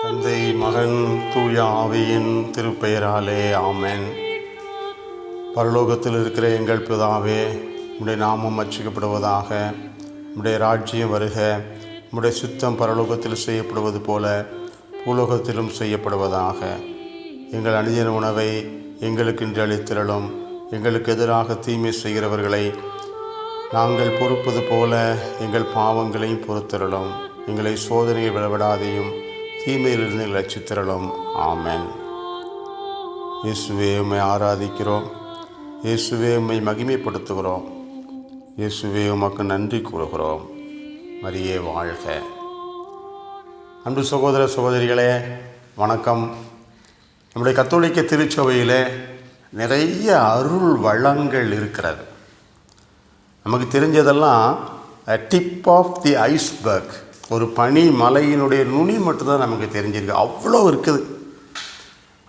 தந்தை, மகன், தூய ஆவியின் திருப்பெயராலே ஆமென். பரலோகத்தில் இருக்கிற எங்கள் பிதாவே, உம்முடைய நாமம் அர்ச்சிக்கப்படுவதாக. உம்முடைய ராஜ்யம் வருக. உம்முடைய சித்தம் பரலோகத்தில் செய்யப்படுவது போல பூலோகத்திலும் செய்யப்படுவதாக. எங்கள் அனுதின உணவை எங்களுக்கு இன்று அளித்திரளும். எங்களுக்கு எதிராக தீமை செய்கிறவர்களை நாங்கள் பொறுப்பது போல எங்கள் பாவங்களையும் பொறுத்திரளும். எங்களை சோதனையை விளவிடாதையும் தீமையிலிருந்து எங்களை ரட்சித்திரளும். ஆமென். இயேசுவே, உம்மை ஆராதிக்கிறோம். இயேசுவே, உம்மை மகிமைப்படுத்துகிறோம். இயேசுவே, உமக்கு நன்றி கூறுகிறோம். மரியே வாழ்க. அன்பு சகோதர சகோதரிகளே, வணக்கம். நம்முடைய கத்தோலிக்க திருச்சபையில் நிறைய அருள் வளங்கள் இருக்கிறது. நமக்கு தெரிஞ்சதெல்லாம் டிப் ஆஃப் தி ஐஸ்பர்க், ஒரு பனி மலையினுடைய நுனி மட்டும்தான் நமக்கு தெரிஞ்சிருக்கு. அவ்வளோ இருக்குது.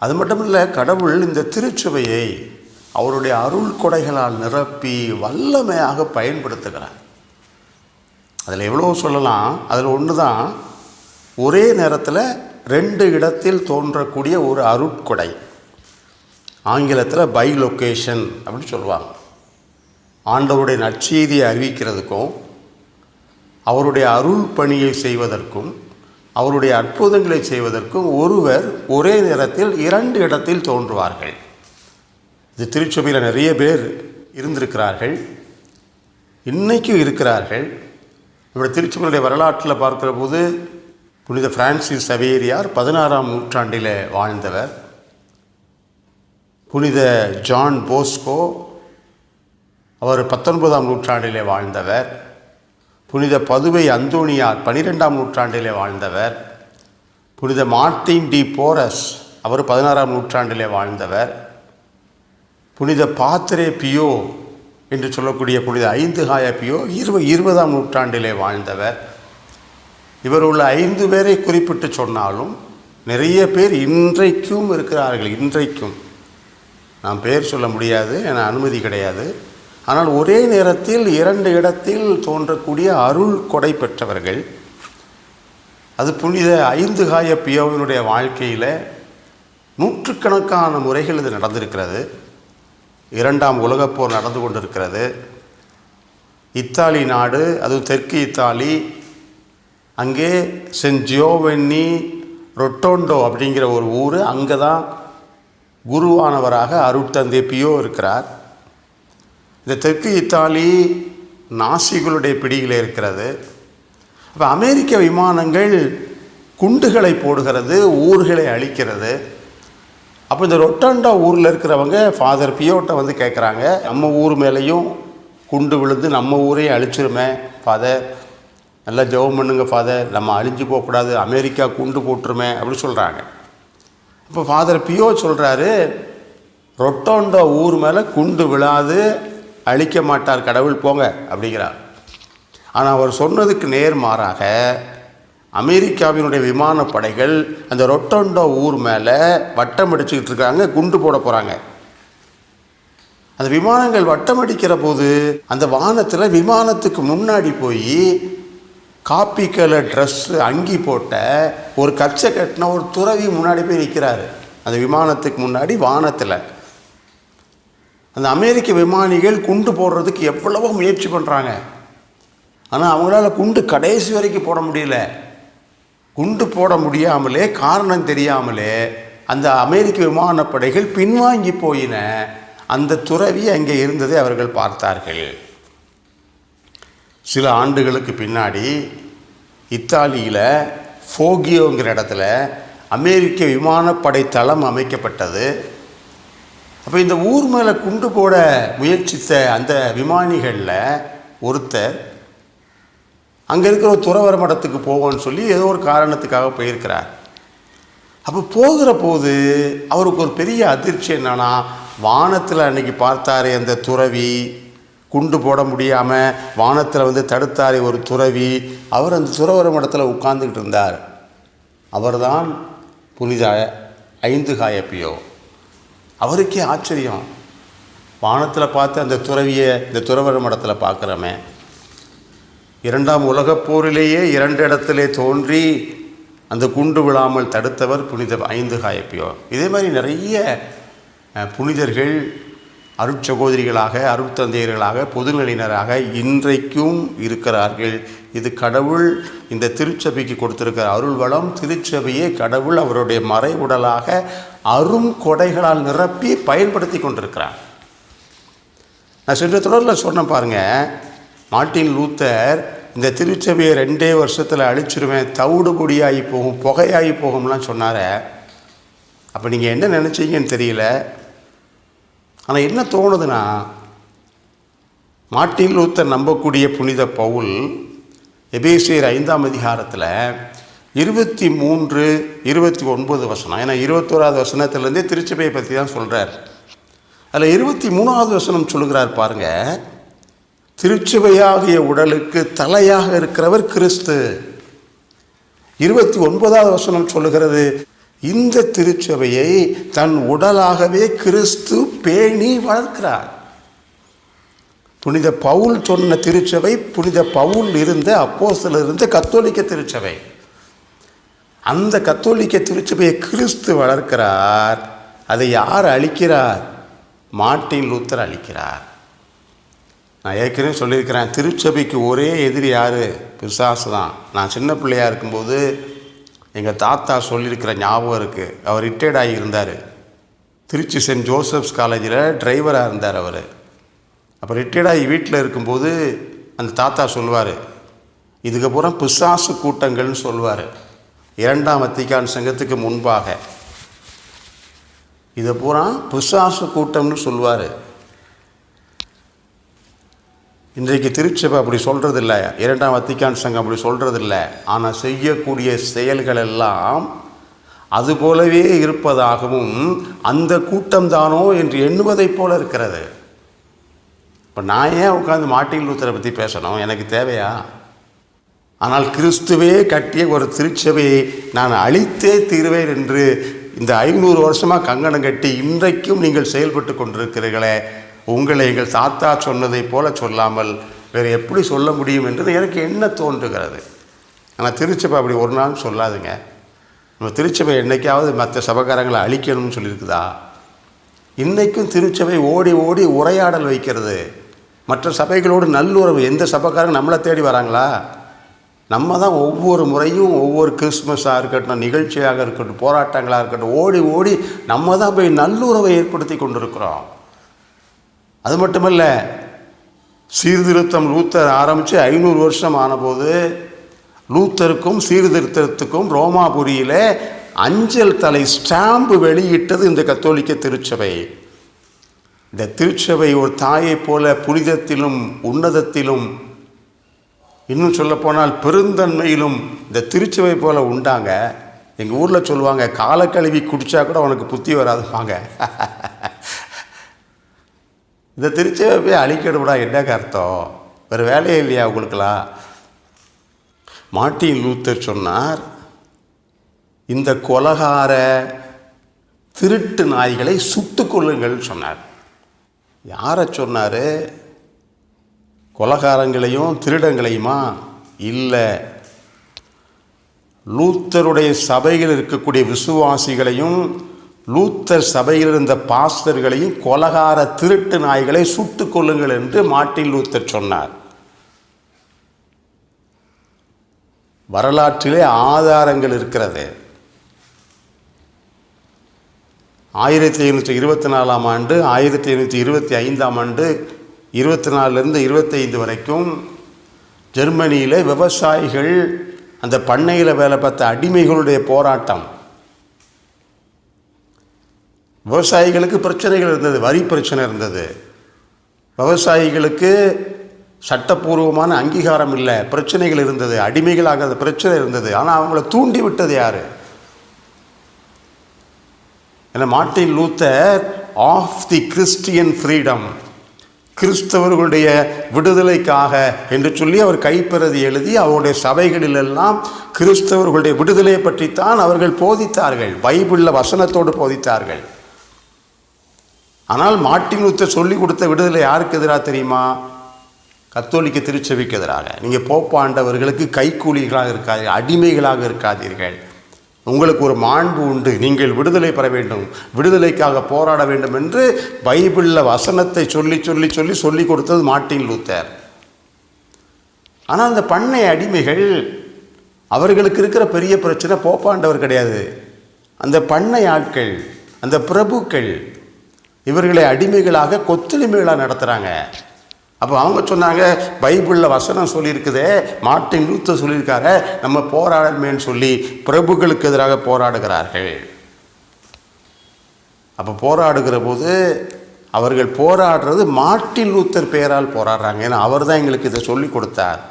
அது மட்டும் இல்லை, கடவுள் இந்த திருச்சபையை அவருடைய அருள் கொடைகளால் நிரப்பி வல்லமையாக பயன்படுத்துகிறார். அதில் எவ்வளோ சொல்லலாம். அதில் ஒன்று தான், ஒரே நேரத்தில் 2 இடத்தில் தோன்றக்கூடிய ஒரு அருட்கொடை. ஆங்கிலத்தில் பை லொக்கேஷன் அப்படின்னு சொல்லுவாங்க. ஆண்டவருடைய நற்செய்தியை அறிவிக்கிறதுக்கும் அவருடைய அருள் பணியை செய்வதற்கும் அவருடைய அற்புதங்களை செய்வதற்கும் ஒருவர் ஒரே நேரத்தில் 2 இடத்தில் தோன்றுவார்கள். இது திருச்சபையில் நிறைய பேர் இருந்திருக்கிறார்கள், இன்றைக்கும் இருக்கிறார்கள். நம்முடைய திருச்சபையுடைய வரலாற்றில் பார்க்கிற போது புனித பிரான்சிஸ் சவேரியார் 16ஆம் நூற்றாண்டில் வாழ்ந்தவர். புனித ஜான் போஸ்கோ அவர் 19ஆம் நூற்றாண்டிலே வாழ்ந்தவர். புனித பதுவை அந்தோனியார் 12ஆம் நூற்றாண்டிலே வாழ்ந்தவர். புனித மார்ட்டின் டி போரஸ் அவர் 16ஆம் நூற்றாண்டிலே வாழ்ந்தவர். புனித பாத்ரே பியோ என்று சொல்லக்கூடிய புனித 5 காய பியோ 20ஆம் நூற்றாண்டிலே வாழ்ந்தவர். இவர் உள்ள 5 பேரை குறிப்பிட்டு சொன்னாலும் நிறைய பேர் இன்றைக்கும் இருக்கிறார்கள். இன்றைக்கும் நான் பேர் சொல்ல முடியாது, என அனுமதி கிடையாது. ஆனால் ஒரே நேரத்தில் 2 இடத்தில் தோன்றக்கூடிய அருள் கொடை பெற்றவர்கள். அது புனித 5 காய பியோவினுடைய வாழ்க்கையில் நூற்றுக்கணக்கான முறைகள் இது நடந்திருக்கிறது. 2ஆம் உலகப்போர் நடந்து கொண்டிருக்கிறது. இத்தாலி நாடு, அதுவும் தெற்கு இத்தாலி, அங்கே சென்ட் ஜியோவன்னி ரொட்டோண்டோ அப்படிங்கிற ஒரு ஊர், அங்கே தான் குருவானவராக அருட்தந்தை பியோ இருக்கிறார். இந்த தெற்கு இத்தாலி நாசிகளுடைய பிடியில் இருக்கிறது. அப்போ அமெரிக்க விமானங்கள் குண்டுகளை போடுகிறது, ஊர்களை அழிக்கிறது. அப்போ இந்த ரொட்டண்டா ஊரில் இருக்கிறவங்க ஃபாதர் பியோட்ட வந்து கேட்குறாங்க, நம்ம ஊர் மேலேயும் குண்டு விழுந்து நம்ம ஊரையும் அழிச்சிருமே ஃபாதர், நல்லா ஜெபம் பண்ணுங்க ஃபாதர், நம்ம அழிஞ்சு போகக்கூடாது, அமெரிக்கா குண்டு போட்டுருமே அப்படின்னு சொல்கிறாங்க. இப்போ ஃபாதர் பியோ சொல்கிறாரு, ரொட்டோண்டா ஊர் மேலே குண்டு விழாது, அழிக்க மாட்டார் கடவுள், போங்க அப்படிங்கிறார். ஆனால் அவர் சொன்னதுக்கு நேர்மாறாக அமெரிக்காவினுடைய விமானப்படைகள் அந்த ரொட்டோண்டோ ஊர் மேலே வட்டம் அடிச்சுக்கிட்டு இருக்காங்க, குண்டு போட போகிறாங்க. அந்த விமானங்கள் வட்டம் அடிக்கிற போது அந்த வானத்தில் விமானத்துக்கு முன்னாடி போய் காப்பி கலர் ட்ரெஸ்ஸு அங்கி போட்ட ஒரு கச்சை கட்டின ஒரு துறவி முன்னாடி போய் நிற்கிறாரு. அந்த விமானத்துக்கு முன்னாடி வானத்தில் அந்த அமெரிக்க விமானிகள் குண்டு போடுறதுக்கு எவ்வளவோ முயற்சி பண்ணுறாங்க. ஆனால் அவங்களால குண்டு கடைசி வரைக்கும் போட முடியல. குண்டு போட முடியாமலே, காரணம் தெரியாமலே அந்த அமெரிக்க விமானப்படைகள் பின்வாங்கி போயின. அந்த துறவி அங்கே இருந்ததை அவர்கள் பார்த்தார்கள். சில ஆண்டுகளுக்கு பின்னாடி இத்தாலியில் ஃபோகியோங்கிற இடத்துல அமெரிக்க விமானப்படை தளம் அமைக்கப்பட்டது. அப்போ இந்த ஊர் மேலே குண்டு போட முயற்சித்த அந்த விமானிகளில் ஒருத்தர் அங்கே இருக்கிற ஒரு துறவர மடத்துக்கு போவோன்னு சொல்லி ஏதோ ஒரு காரணத்துக்காக போயிருக்கிறார். அப்போ போகிற போது அவருக்கு ஒரு பெரிய அதிர்ச்சி. என்னன்னா, வானத்தில் அன்றைக்கி பார்த்தாரே அந்த துறவி, குண்டு போட முடியாமல் வானத்தில் வந்து தடுத்தாரே ஒரு துறவி, அவர் அந்த துறவர மடத்தில் உட்கார்ந்துக்கிட்டு இருந்தார். அவர்தான் புனித 5 காய பியோ. அவருக்கே ஆச்சரியம், வானத்தில் பார்த்து அந்த துறவியை இந்த துறவர மடத்தில் பார்க்குறோமே. 2ஆம் உலகப் போரிலேயே 2 இடத்திலே தோன்றி அந்த குண்டு விழாமல் தடுத்தவர் புனித 5 காயப்பியோ. இதே மாதிரி நிறைய புனிதர்கள் அருட்சகோதரிகளாக, அருட்தந்தையர்களாக, பொதுநிலையினராக இன்றைக்கும் இருக்கிறார்கள். இது கடவுள் இந்த திருச்சபைக்கு கொடுத்திருக்கிற அருள் வளம். திருச்சபையே கடவுள் அவருடைய மறை உடலாக அரும் கொடைகளால் நிரப்பி பயன்படுத்தி கொண்டிருக்கிறார். நான் சென்ற தொடரில் சொன்னேன் பாருங்கள், மார்ட்டின் லூத்தர் இந்த திருச்சபையை 2 வருஷத்தில் அழிச்சிருவேன், தவிடு பொடியாகி போகும், புகையாகி போகும்லாம் சொன்னார். அப்போ நீங்கள் என்ன நினச்சிங்கன்னு தெரியல. ஆனால் என்ன தோணுதுன்னா, மார்ட்டின் லூத்தர் நம்பக்கூடிய புனித பவுல் எபேசியர் 5ஆம் அதிகாரத்தில் 23, 29 வசனம், ஏன்னா 21வது வசனத்திலேருந்தே திருச்சபையை பற்றி தான் சொல்கிறார். அதில் 23வது வசனம் சொல்லுகிறார் பாருங்கள், திருச்சபையாகிய உடலுக்கு தலையாக இருக்கிறவர் கிறிஸ்து. 29வது வசனம் சொல்லுகிறது, இந்த திருச்சபையை தன் உடலாகவே கிறிஸ்து பேணி வளர்க்கிறார். புனித பவுல் சொன்ன திருச்சபை, புனித பவுல் இருந்த அப்போஸ்தலர் இருந்த கத்தோலிக்க திருச்சபை. அந்த கத்தோலிக்க திருச்சபையை கிறிஸ்து வளர்க்கிறார். அதை யார் அழிக்கிறார்? Martin Luther அழிக்கிறார். நான் ஏற்கனவே சொல்லியிருக்கிறேன், திருச்சபைக்கு ஒரே எதிரி யார்? பிசாசு தான். நான் சின்ன பிள்ளையாக இருக்கும்போது எங்கள் தாத்தா சொல்லியிருக்கிற ஞாபகம் இருக்குது. அவர் ரிட்டையர்ட் ஆகி இருந்தார். திருச்சி சென்ட் ஜோசப்ஸ் காலேஜில் டிரைவராக இருந்தார் அவர். அப்போ ரிட்டையர்ட் ஆகி வீட்டில் இருக்கும்போது அந்த தாத்தா சொல்லுவார், இதுக்கப்புறம் பிசாசு கூட்டங்கள்னு சொல்லுவார். 2ஆம் வத்திக்கான் சங்கத்துக்கு முன்பாக இதை பூரா பிசாசு கூட்டம்னு சொல்லுவார். இன்றைக்கு திருச்சபை அப்படி சொல்கிறதில்ல, 2ஆம் வத்திக்கான் சங்கம் அப்படி சொல்கிறதில்ல. ஆனால் செய்யக்கூடிய செயல்கள் எல்லாம் அதுபோலவே இருப்பதாகவும் அந்த கூட்டம்தானோ என்று எண்ணுவதைப் போல இருக்கிறது. இப்போ நான் ஏன் உட்காந்து மார்ட்டின் லூத்தரை பற்றி பேசணும்? எனக்கு தேவையா? ஆனால் கிறிஸ்துவே கட்டிய ஒரு திருச்சபையை நான் அழித்தே தீர்வேன் என்று இந்த 500 வருஷமாக கங்கணம் கட்டி இன்றைக்கும் நீங்கள் செயல்பட்டு கொண்டிருக்கிறீர்களே, உங்களை எங்கள் தாத்தா சொன்னதை போல சொல்லாமல் வேறு எப்படி சொல்ல முடியும் என்று எனக்கு என்ன தோன்றுகிறது. ஆனால் திருச்சபை அப்படி ஒரு நாள் சொல்லாதுங்க. நம்ம திருச்சபை என்றைக்காவது மற்ற சபைக்காரங்களை அழிக்கணும்னு சொல்லியிருக்குதா? இன்றைக்கும் திருச்சபை ஓடி ஓடி உரையாடல் வைக்கிறது. மற்ற சபைகளோடு நல்லுறவு. எந்த சபைக்காரங்க நம்மளை தேடி வராங்களா? நம்ம தான் ஒவ்வொரு முறையும் ஒவ்வொரு கிறிஸ்மஸாக இருக்கட்டும், நிகழ்ச்சியாக இருக்கட்டும், போராட்டங்களாக இருக்கட்டும், ஓடி ஓடி நம்ம தான் போய் நல்லுறவை ஏற்படுத்தி கொண்டிருக்கிறோம். அது மட்டுமல்ல, சீர்திருத்தம் லூத்தர் ஆரம்பித்து 500 வருஷம் ஆனபோது லூத்தருக்கும் சீர்திருத்தத்துக்கும் ரோமாபுரியில் அஞ்சல் தலை ஸ்டாம்பு வெளியிட்டது இந்த கத்தோலிக்க திருச்சபை. இந்த திருச்சபை ஒரு தாயைப் போல புனிதத்திலும் உன்னதத்திலும், இன்னும் சொல்லப்போனால் பெருந்தன்மையிலும் இந்த திருச்சபை போல் உண்டாங்க. எங்கள் ஊரில் சொல்லுவாங்க, காலை கழுவி குடித்தா கூட உனக்கு புத்தி வராதுவாங்க. இந்த திருச்சபை போய் அழிக்கணும்டா, என்னங்க அர்த்தம்? வேறு வேலையே இல்லையா உங்களுக்கெல்லாம்? மார்ட்டின் லூத்தர் சொன்னார், இந்த கொலகார திருட்டு நாய்களை சுட்டு கொள்ளுங்கள் சொன்னார். யாரை சொன்னார்? கொலகாரங்களையும் திருடங்களையுமா? இல்லை, லூத்தருடைய சபையில் இருக்கக்கூடிய விசுவாசிகளையும் லூத்தர் சபையில் இருந்த பாஸ்டர்களையும் கொலகார திருட்டு நாய்களை சுட்டு கொள்ளுங்கள் என்று மார்ட்டின் லூத்தர் சொன்னார். வரலாற்றிலே ஆதாரங்கள் இருக்கிறது. 1524ஆம் ஆண்டு, 1525ஆம் ஆண்டு, 24லேருந்து 25 வரைக்கும் ஜெர்மனியில் விவசாயிகள், அந்த பண்ணையில் வேலை பார்த்த அடிமைகளுடைய போராட்டம். விவசாயிகளுக்கு பிரச்சனைகள் இருந்தது, வரி பிரச்சனை இருந்தது, விவசாயிகளுக்கு சட்டப்பூர்வமான அங்கீகாரம் இல்லை, பிரச்சனைகள் இருந்தது, அடிமைகளாக பிரச்சனை இருந்தது. ஆனால் அவங்கள தூண்டி விட்டது யார்? ஏன்னா Martin Luther of the Christian freedom, கிறிஸ்தவர்களுடைய விடுதலைக்காக என்று சொல்லி அவர் கைப்பிரதி எழுதி அவருடைய சபைகளிலெல்லாம் கிறிஸ்தவர்களுடைய விடுதலையை பற்றித்தான் அவர்கள் போதித்தார்கள். பைபிளில் வசனத்தோடு போதித்தார்கள். ஆனால் மார்ட்டின் லூத்தர் சொல்லி கொடுத்த விடுதலை யாருக்கு எதிராக தெரியுமா? கத்தோலிக்க திருச்சபைக்கு எதிராக. நீங்கள் போப்பாண்டவர்களுக்கு கைக்கூலிகளாக இருக்காதீர்கள், அடிமைகளாக இருக்காதீர்கள், உங்களுக்கு ஒரு மாண்பு உண்டு, நீங்கள் விடுதலை பெற வேண்டும், விடுதலைக்காக போராட வேண்டும் என்று பைபிளில் வசனத்தை சொல்லி சொல்லி சொல்லி சொல்லி கொடுத்தது மார்ட்டின் லூத்தர். ஆனால் அந்த பண்ணை அடிமைகள், அவர்களுக்கு இருக்கிற பெரிய பிரச்சனை போப்பாண்டவர் கிடையாது, அந்த பண்ணை ஆட்கள், அந்த பிரபுக்கள் இவர்களை அடிமைகளாக கொத்தடிமைகளாக நடத்துகிறாங்க. அப்போ அவங்க சொன்னாங்க, பைபிளில் வசனம் சொல்லியிருக்குதே, மார்ட்டின் லூத்தர் சொல்லியிருக்காரு, நம்ம போராடணுமேன்னு சொல்லி பிரபுக்களுக்கு எதிராக போராடுகிறார்கள். அப்போ போராடுகிற போது அவர்கள் போராடுறது மார்ட்டின் லூத்தர் பெயரால் போராடுறாங்க. ஏன்னா அவர் தான் எங்களுக்கு இதை சொல்லி கொடுத்தார்,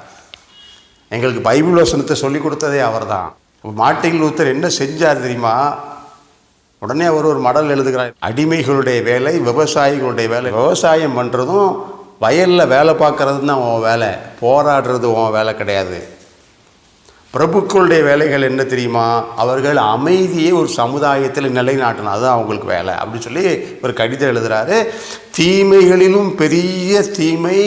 எங்களுக்கு பைபிள் வசனத்தை சொல்லி கொடுத்ததே அவர் தான். மார்ட்டின் லூத்தர் என்ன செஞ்சார் தெரியுமா? உடனே அவர் ஒரு மடல் எழுதுகிறார், அடிமைகளுடைய வேலை விவசாயிகளுடைய வேலை, விவசாயம் பண்ணுறதும் வயலில் வேலை பார்க்குறது தான் உன் வேலை, போராடுறது உன் வேலை கிடையாது. பிரபுக்களுடைய வேலைகள் என்ன தெரியுமா? அவர்கள் அமைதியை ஒரு சமுதாயத்தில் நிலைநாட்டணும், அதுதான் அவங்களுக்கு வேலை அப்படி சொல்லி ஒரு கடிதம் எழுதுகிறாரு. தீமைகளிலும் பெரிய தீமை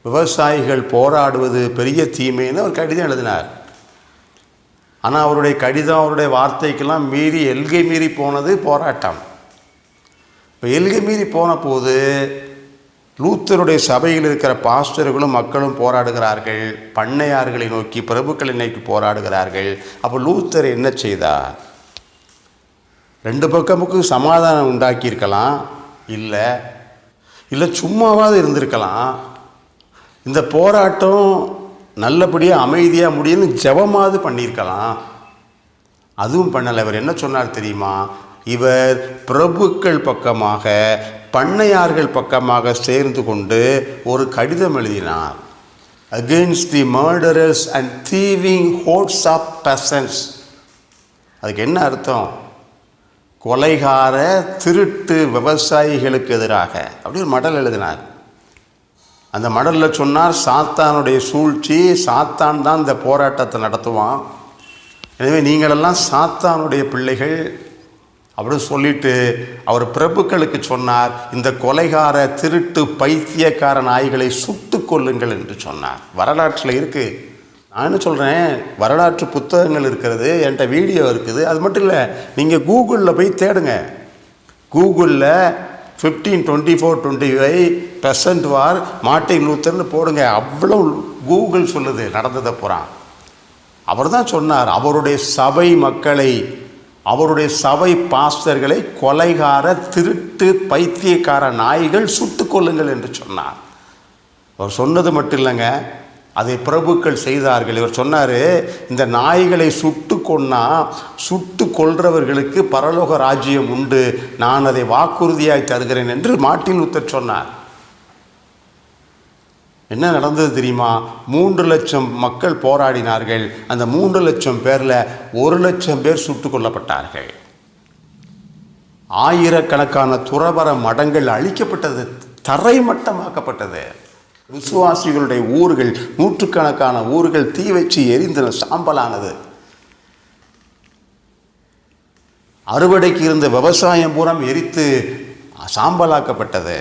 விவசாயிகள் போராடுவது பெரிய தீமைன்னு ஒரு கடிதம் எழுதினார். ஆனால் அவருடைய கடிதம், அவருடைய வார்த்தைக்கெல்லாம் மீறி எல்கை மீறி போனது போராட்டம். இப்போ எல்கை மீறி போன போது லூத்தருடைய சபையில் இருக்கிற பாஸ்டர்களும் மக்களும் போராடுகிறார்கள், பண்ணையார்களை நோக்கி பிரபுக்களை நோக்கி போராடுகிறார்கள். அப்போ லூத்தர் என்ன செய்தார்? ரெண்டு பக்கமுக்கும் சமாதானம் உண்டாக்கியிருக்கலாம், இல்லை சும்மாவாவது இருந்திருக்கலாம். இந்த போராட்டம் நல்லபடியாக அமைதியாக முடியும்னு ஜெபமாவது பண்ணியிருக்கலாம். அதுவும் பண்ணலை. இவர் என்ன சொன்னார் தெரியுமா? இவர் பிரபுக்கள் பக்கமாக பண்ணையார்கள் பக்கமாக சேர்ந்து கொண்டு ஒரு கடிதம் எழுதினார். Against the murderers and thieving hordes of peasants. அதுக்கு என்ன அர்த்தம்? கொலைகார திருட்டு விவசாயிகளுக்கு எதிராக அப்படி ஒரு மடல் எழுதினார். அந்த மடலில் சொன்னார், சாத்தானுடைய சூழ்ச்சி, சாத்தான் தான் இந்த போராட்டத்தை நடத்துவான், எனவே நீங்களெல்லாம் சாத்தானுடைய பிள்ளைகள் அப்படின்னு சொல்லிட்டு அவர் பிரபுக்களுக்கு சொன்னார், இந்த கொலைகார திருட்டு பைத்தியக்கார நாய்களை சுட்டு கொல்லுங்கள் என்று சொன்னார். வரலாற்றில் இருக்குது. நான் என்ன சொல்கிறேன், வரலாற்று புத்தகங்கள் இருக்கிறது, என்கிட்ட வீடியோ இருக்குது. அது மட்டும் இல்லை, நீங்கள் கூகுளில் போய் தேடுங்க. கூகுளில் 1524-25 வார் மார்ட்டின் லூத்தர்னு போடுங்க. அவ்வளோ கூகுள் சொல்லுது நடந்ததை பூரா. அவர் தான் சொன்னார், அவருடைய சபை மக்களை, அவருடைய சபை பாஸ்டர்களை கொலைகார திருட்டு பைத்தியக்கார நாய்கள் சுட்டு கொள்ளுங்கள் என்று சொன்னார். அவர் சொன்னது மட்டும் இல்லைங்க, அதை பிரபுக்கள் செய்தார்கள். இவர் சொன்னார், இந்த நாய்களை சுட்டு கொன்னா சுட்டு கொல்றவர்களுக்கு பரலோக ராஜ்யம் உண்டு, நான் அதை வாக்குறுதியாய் தருகிறேன் என்று மார்ட்டின் லூத்தர் சொன்னார். என்ன நடந்தது தெரியுமா? 3 லட்சம் மக்கள் போராடினார்கள். அந்த 3 லட்சம் பேரில் 1 லட்சம் பேர் சுட்டு கொல்லப்பட்டார்கள். ஆயிரக்கணக்கான துறவற மடங்கள் அழிக்கப்பட்டது, தரைமட்டமாக்கப்பட்டது. விசுவாசிகளுடைய ஊர்கள், நூற்றுக்கணக்கான ஊர்கள் தீ வச்சு எரிந்தன, சாம்பலானது. அறுவடைக்கு இருந்த விவசாயம் பூரம் எரித்து சாம்பலாக்கப்பட்டது.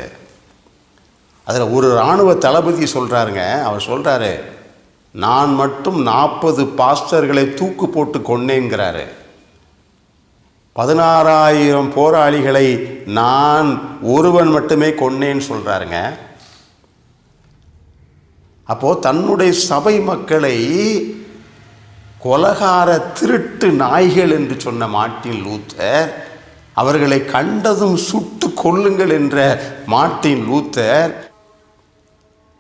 அதில் ஒரு இராணுவ தளபதி சொல்கிறாருங்க, அவர் சொல்கிறாரு, நான் மட்டும் 40 பாஸ்டர்களை தூக்கு போட்டு கொன்னேங்கிறாரு. 16,000 போராளிகளை நான் ஒருவன் மட்டுமே கொன்னேன்னு சொல்கிறாருங்க. அப்போது தன்னுடைய சபை மக்களை கொலகார திருட்டு நாய்கள் என்று சொன்ன மார்ட்டின் லூத்தர், அவர்களை கண்டதும் சுட்டு கொல்லுங்கள் என்ற மார்ட்டின் லூத்தர்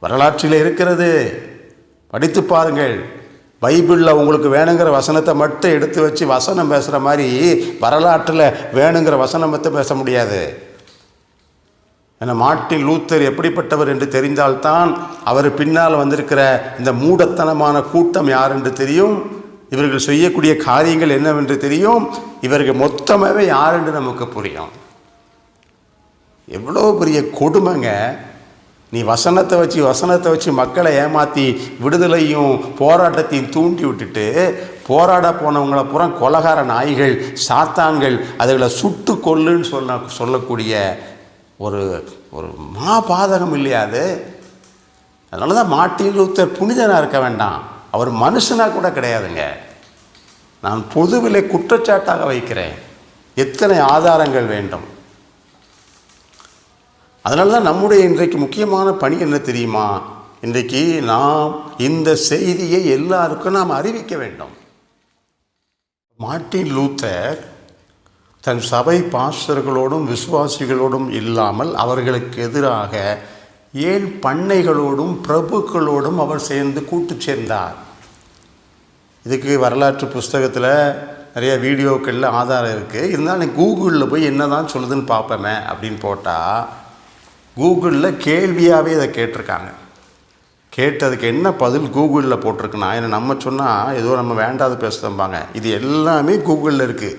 வரலாற்றில் இருக்கிறது. படித்து பாருங்கள். பைபிளில் உங்களுக்கு வேணுங்கிற வசனத்தை மட்டும் எடுத்து வச்சு வசனம் பேசுகிற மாதிரி வரலாற்றில் வேணுங்கிற வசனம் மட்டும் பேச முடியாது. ஏன்னா மார்ட்டின் லூத்தர் எப்படிப்பட்டவர் என்று தெரிந்தால்தான் அவர் பின்னால் வந்திருக்கிற இந்த மூடத்தனமான கூட்டம் யார் என்று தெரியும், இவர்கள் செய்யக்கூடிய காரியங்கள் என்னவென்று தெரியும், இவர்கள் மொத்தமாகவே யார் என்று நமக்கு புரியும். எவ்வளோ பெரிய கொடுமைங்க! நீ வசனத்தை வச்சு மக்களை ஏமாற்றி விடுதலையும் போராட்டத்தையும் தூண்டி விட்டுட்டு போராட போனவங்களை பூரா கொலகார நாய்கள், சாத்தான்கள், அதுகளை சுட்டு கொல்லுன்னு சொல்லக்கூடிய ஒரு மாபாதகம் இல்லையா அது? அதனால தான் மார்ட்டின் லூத்தர் புனிதனாக இருக்க வேண்டாம், அவர் மனுஷனாக கூட கிடையாதுங்க. நான் பொதுவிலே குற்றச்சாட்டாக வைக்கிறேன். எத்தனை ஆதாரங்கள் வேண்டும்? அதனால தான் நம்முடைய இன்றைக்கு முக்கியமான பணி என்ன தெரியுமா? இன்றைக்கு நாம் இந்த செய்தியை எல்லாருக்கும் நாம் அறிவிக்க வேண்டும். மார்ட்டின் லூத்தர் தன் சபை பாஸ்டர்களோடும் விசுவாசிகளோடும் இல்லாமல் அவர்களுக்கு எதிராக 7 பண்ணைகளோடும் பிரபுக்களோடும் அவர் சேர்ந்து கூட்டு சேர்ந்தார். இதுக்கு வரலாற்று புஸ்தகத்தில் நிறைய வீடியோக்களில் ஆதாரம் இருக்குது. இருந்தாலும் கூகுளில் போய் என்ன தான் சொல்லுதுன்னு பார்ப்போமே அப்படின்னு போட்டால் கூகுளில் கேள்வியாகவே இதை கேட்டிருக்காங்க. கேட்டதுக்கு என்ன பதில் கூகுளில் போட்டிருக்குன்னா, ஏன்னா நம்ம சொன்னால் ஏதோ நம்ம வேண்டாது பேசுகிறோம்பாங்க. இது எல்லாமே கூகுளில் இருக்குது.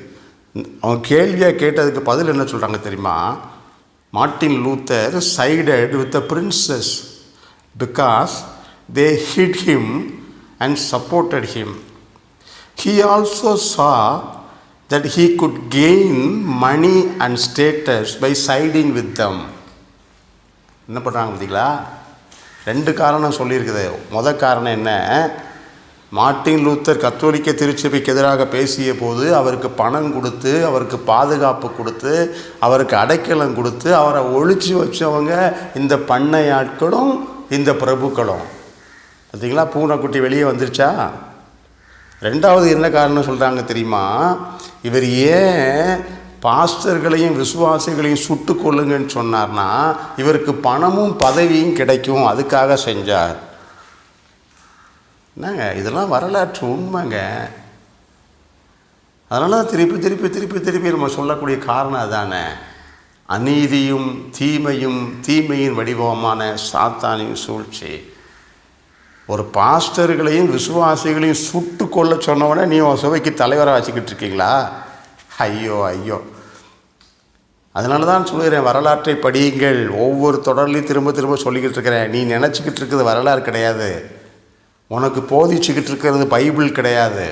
அவங்க கேள்வியாக கேட்டதுக்கு பதில் என்ன சொல்கிறாங்க தெரியுமா? Martin Luther sided with the princess because they hid him and supported him. He also saw that he could gain money and status by siding with them. என்ன பண்ணுறாங்க பார்த்தீங்களா? 2 காரணம் சொல்லியிருக்குது. முதல் காரணம் என்ன? மார்ட்டின் லூத்தர் கத்தோலிக்க திருச்சபைக்கு எதிராக பேசிய போது அவருக்கு பணம் கொடுத்து, அவருக்கு பாதுகாப்பு கொடுத்து, அவருக்கு அடைக்கலம் கொடுத்து, அவரை ஒழிச்சு வச்சவங்க இந்த பண்ணை ஆட்களும் இந்த பிரபுக்களும். பார்த்தீங்களா, பூனைக்குட்டி வெளியே வந்துருச்சா? 2வது என்ன காரணம் சொல்கிறாங்க தெரியுமா? இவர் ஏன் பாஸ்டர்களையும் விசுவாசிகளையும் சுட்டு கொள்ளுங்கன்னு சொன்னார்னா, இவருக்கு பணமும் பதவியும் கிடைக்கும், அதுக்காக செஞ்சார். என்னங்க இதெல்லாம் வரலாற்று உண்மைங்க. அதனால தான் திருப்பி திருப்பி திருப்பி திருப்பி நம்ம சொல்லக்கூடிய காரணம் அதானே. அநீதியும் தீமையும் தீமையின் வடிவமான சாத்தானின் சூழ்ச்சி. ஒரு பாஸ்டர்களையும் விசுவாசிகளையும் சுட்டு கொள்ள சொன்னவனே நீ உன் சபைக்கு தலைவராக வச்சுக்கிட்டு இருக்கீங்களா? ஐயோ ஐயோ. அதனால தான் சொல்லுகிறேன், வரலாற்றை படியுங்கள். ஒவ்வொரு தொடர்லையும் திரும்ப திரும்ப சொல்லிக்கிட்டு இருக்கிறேன். நீ நினச்சிக்கிட்டு இருக்கிறது வரலாறு கிடையாது. உனக்கு போதிச்சுக்கிட்டு இருக்கிறது பைபிள் கிடையாது.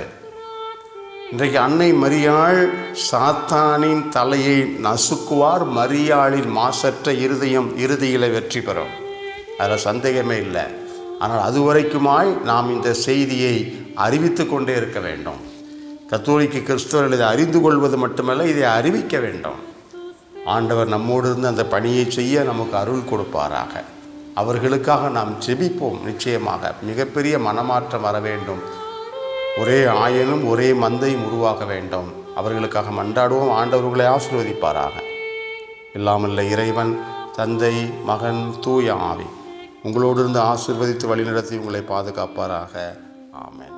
இன்றைக்கு அன்னை மரியாள் சாத்தானின் தலையை நசுக்குவார். மரியாளின் மாசற்ற இறுதியில் வெற்றி பெறும். அதில் சந்தேகமே இல்லை. ஆனால் அதுவரைக்குமாய் நாம் இந்த செய்தியை அறிவித்து கொண்டே இருக்க வேண்டும். கத்தோலிக்க கிறிஸ்தவர்கள் இதை அறிந்து கொள்வது மட்டுமல்ல, இதை அறிவிக்க வேண்டும். ஆண்டவர் நம்மோடு இருந்து அந்த பணியை செய்ய நமக்கு அருள் கொடுப்பாராக. அவர்களுக்காக நாம் ஜெபிப்போம். நிச்சயமாக மிகப்பெரிய மனமாற்றம் வர வேண்டும். ஒரே ஆயனும் ஒரே மந்தையும் உருவாக வேண்டும். அவர்களுக்காக மன்றாடுவோம். ஆண்டவர்களை ஆசீர்வதிப்பாராக. எல்லாமல்ல இறைவன், தந்தை, மகன், தூய ஆவி உங்களோடு இருந்து ஆசீர்வதித்து வழிநடத்தி உங்களை பாதுகாப்பாராக. ஆமென்.